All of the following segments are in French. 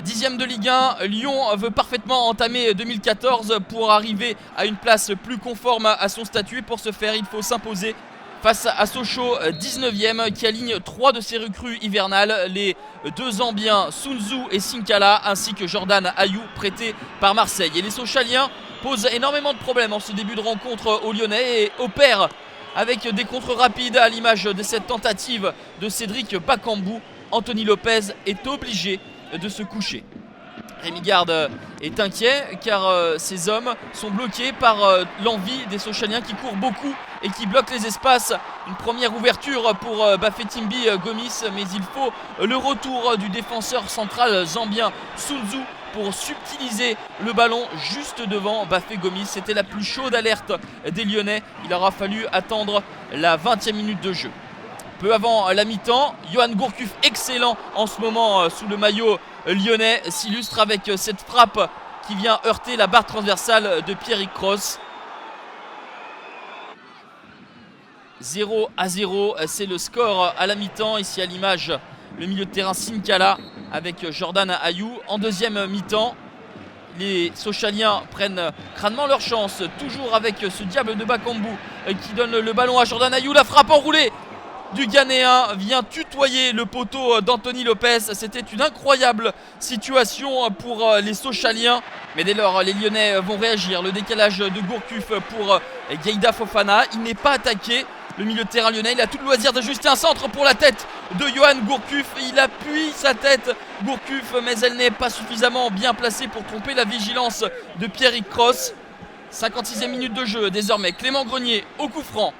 Dixième de Ligue 1, Lyon veut parfaitement entamer 2014 pour arriver à une place plus conforme à son statut. Pour ce faire, il faut s'imposer face à Sochaux, 19e, qui aligne 3 de ses recrues hivernales, les deux Zambiens Sun Zhu et Sinkala, ainsi que Jordan Ayew, prêté par Marseille. Et les Sochaliens posent énormément de problèmes en ce début de rencontre aux Lyonnais et opèrent avec des contres rapides à l'image de cette tentative de Cédric Bakambu. Anthony Lopez est obligé de se coucher. Rémi Garde est inquiet car ces hommes sont bloqués par l'envie des Sochaliens qui courent beaucoup et qui bloquent les espaces. Une première ouverture pour Bafétimbi Gomis, mais il faut le retour du défenseur central zambien Sun Zhu pour subtiliser le ballon juste devant Bafé Gomis. C'était la plus chaude alerte des Lyonnais. Il aura fallu attendre la 20e minute de jeu. Peu avant la mi-temps, Yohan Gourcuff, excellent en ce moment sous le maillot lyonnais, s'illustre avec cette frappe qui vient heurter la barre transversale de Pierrick Cross. 0-0, c'est le score à la mi-temps. Ici à l'image, le milieu de terrain Sinkala avec Jordan Ayew. En deuxième mi-temps, les Sochaliens prennent crânement leur chance, toujours avec ce diable de Bakambu qui donne le ballon à Jordan Ayew. La frappe enroulée du Ghanéen vient tutoyer le poteau d'Anthony Lopez. C'était une incroyable situation pour les Sochaliens. Mais dès lors, les Lyonnais vont réagir. Le décalage de Gourcuff pour Gueïda Fofana. Il n'est pas attaqué. Le milieu de terrain lyonnais, il a tout le loisir d'ajuster un centre pour la tête de Yohan Gourcuff. Il appuie sa tête, Gourcuff, mais elle n'est pas suffisamment bien placée pour tromper la vigilance de Pierrick Cross. 56e minute de jeu désormais. Clément Grenier au coup franc.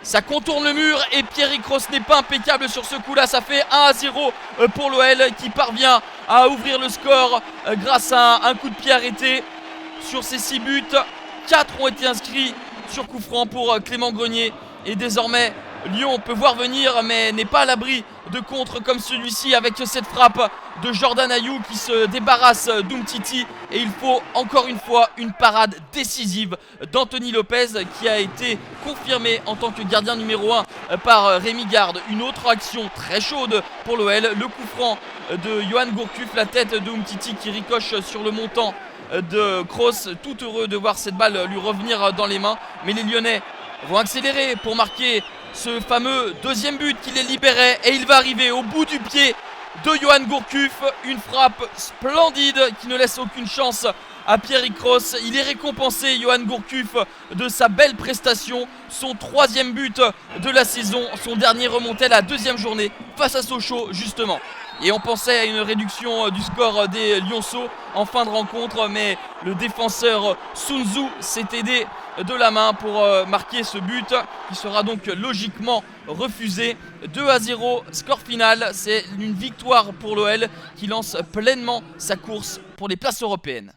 Ça contourne le mur et Pierrick Cross n'est pas impeccable sur ce coup-là. Ça fait 1-0 pour l'OL qui parvient à ouvrir le score grâce à un coup de pied arrêté. Sur ces 6 buts, 4 ont été inscrits sur coup franc pour Clément Grenier. Et désormais, Lyon peut voir venir mais n'est pas à l'abri de contre comme celui-ci avec cette frappe de Jordan Ayew qui se débarrasse d'Umtiti. Et il faut encore une fois une parade décisive d'Anthony Lopez qui a été confirmé en tant que gardien numéro 1 par Rémi Garde. Une autre action très chaude pour l'OL, le coup franc de Yohan Gourcuff, la tête de Umtiti qui ricoche sur le montant de Cross, tout heureux de voir cette balle lui revenir dans les mains. Mais les Lyonnais vont accélérer pour marquer ce fameux deuxième but qui les libérait. Et il va arriver au bout du pied de Yohan Gourcuff. Une frappe splendide qui ne laisse aucune chance à Pierrick Cross. Il est récompensé, Yohan Gourcuff, de sa belle prestation. Son 3e but de la saison. Son dernier remontait la 2e journée face à Sochaux justement. Et on pensait à une réduction du score des Lyonceaux en fin de rencontre, mais le défenseur Sun Zhu s'est aidé de la main pour marquer ce but qui sera donc logiquement refusé. 2-0, score final, c'est une victoire pour l'OL qui lance pleinement sa course pour les places européennes.